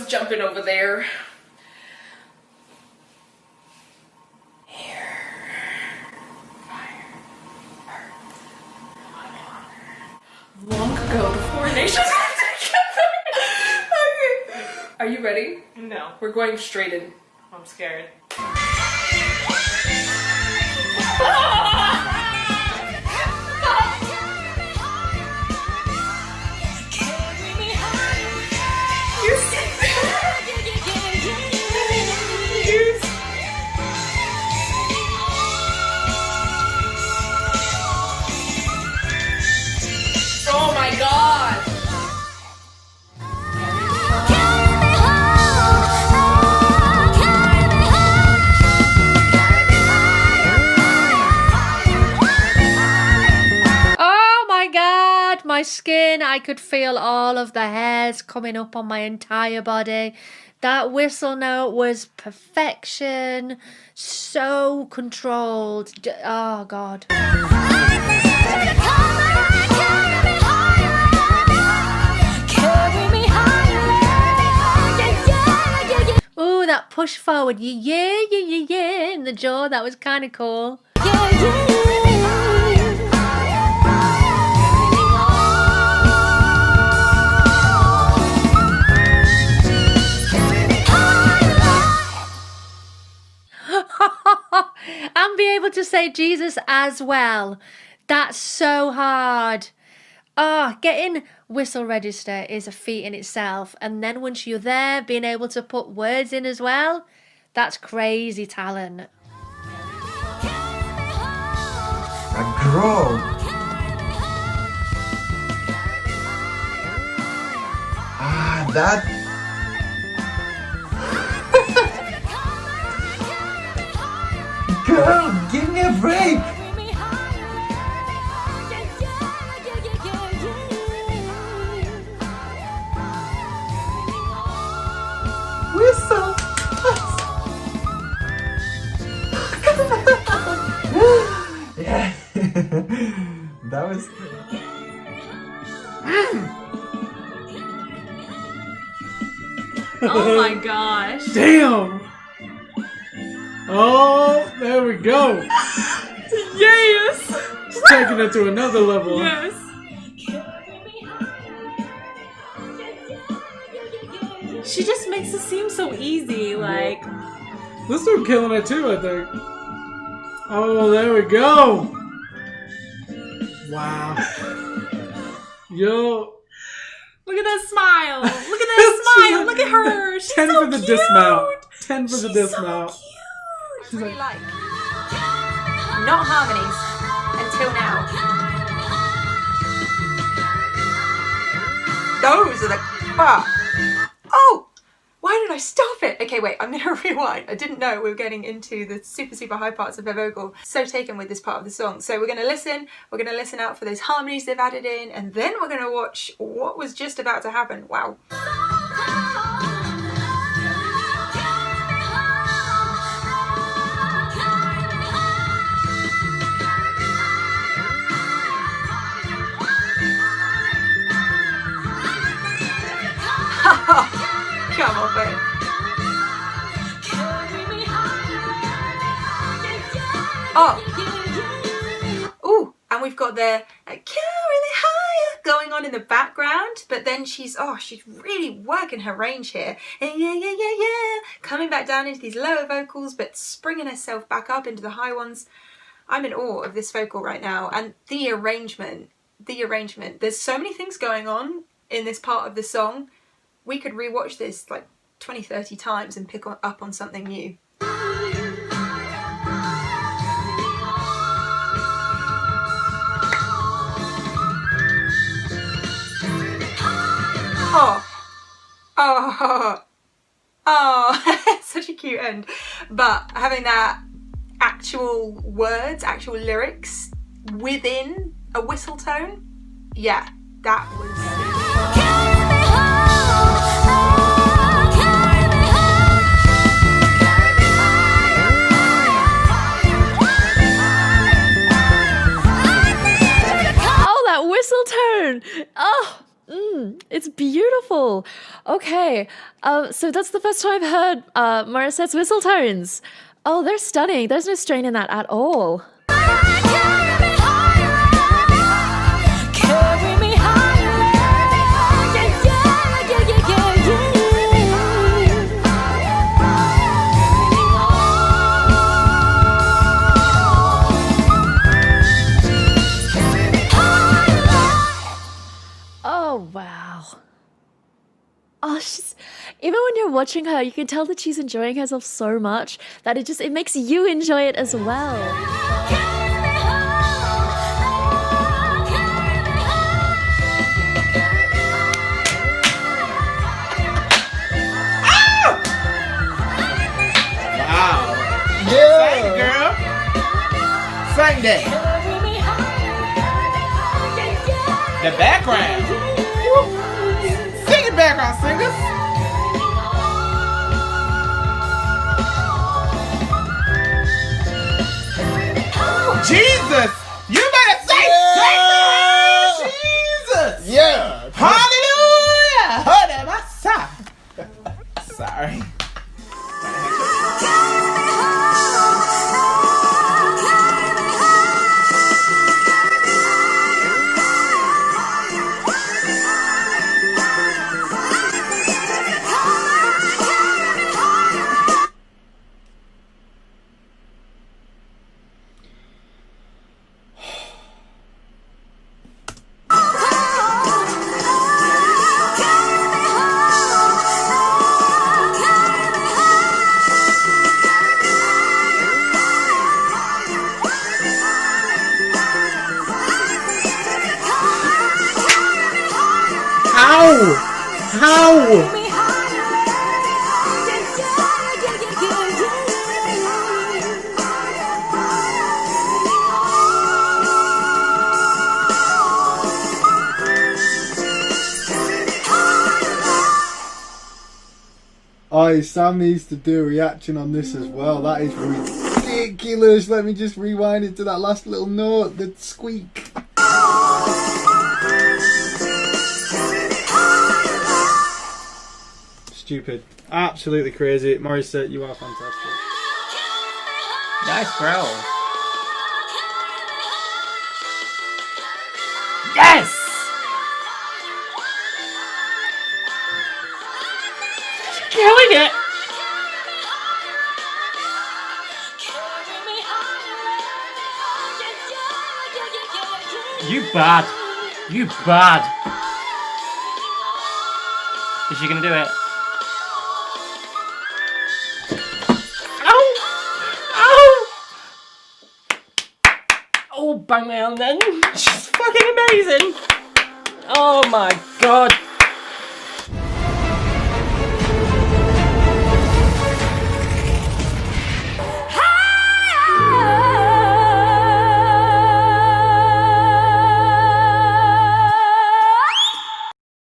was jumping over there. Long ago, the four nations were together. Okay. Are you ready? No. We're going straight in. I'm scared. Oh my god! Oh my god, my skin, I could feel all of the hairs coming up on my entire body. That whistle note was perfection, so controlled. Oh god. Ooh, that push forward, yeah, in the jaw, that was kind of cool. And be able to say Jesus as well. That's so hard. Oh, getting whistle register is a feat in itself. And then once you're there, being able to put words in as well, that's crazy talent. A girl. Ah, that. Girl, give me a break. Whistle. Yeah. That was. Oh my gosh. Damn! Oh, there we go. Yes! Just taking it to another level. Yes. She just makes it seem so easy, like... This dude killing it too, I think. Oh, there we go. Wow. Yo. Look at that smile! Look at that smile! Look at her! She's 10 so for the cute! dismount. 10 for the She's dismount. so cute! She's really like... Not harmonies. Until now. Those are the... Oh! Why did I stop it? Okay, wait, I'm gonna rewind. I didn't know we were getting into the super high parts of her vocal. So taken with this part of the song. So we're gonna listen out for those harmonies they've added in, and then we're gonna watch what was just about to happen. Wow. Come on, babe. Oh. Ooh, and we've got the really higher going on in the background, but then she's really working her range here. Yeah. Coming back down into these lower vocals, but springing herself back up into the high ones. I'm in awe of this vocal right now, and the arrangement. There's so many things going on in this part of the song. We could rewatch this like 20, 30 times and pick up on something new. Oh, such a cute end. But having that actual words, actual lyrics within a whistle tone, yeah, that was... Whistle tone. Oh, It's beautiful. Okay, so that's the first time I've heard Morissette's whistle tones. Oh, they're stunning. There's no strain in that at all. Oh, wow. Oh, even when you're watching her, you can tell that she's enjoying herself so much that it makes you enjoy it as well. Wow. Yeah. Sing it, girl. Sing that. The background. Sing it, background singers. Jesus. You better say Jesus. Yeah. Hallelujah. Hold on, my side. Sorry. How? Oh, Sam needs to do a reaction on this as well. That is ridiculous. Let me just rewind it to that last little note, the squeak. Stupid. Absolutely crazy. Morissette, you are fantastic. Nice growl. Yes! Killing it! You bad. You bad. Is she gonna do it? Oh, bang my hand then. She's fucking amazing. Oh my god.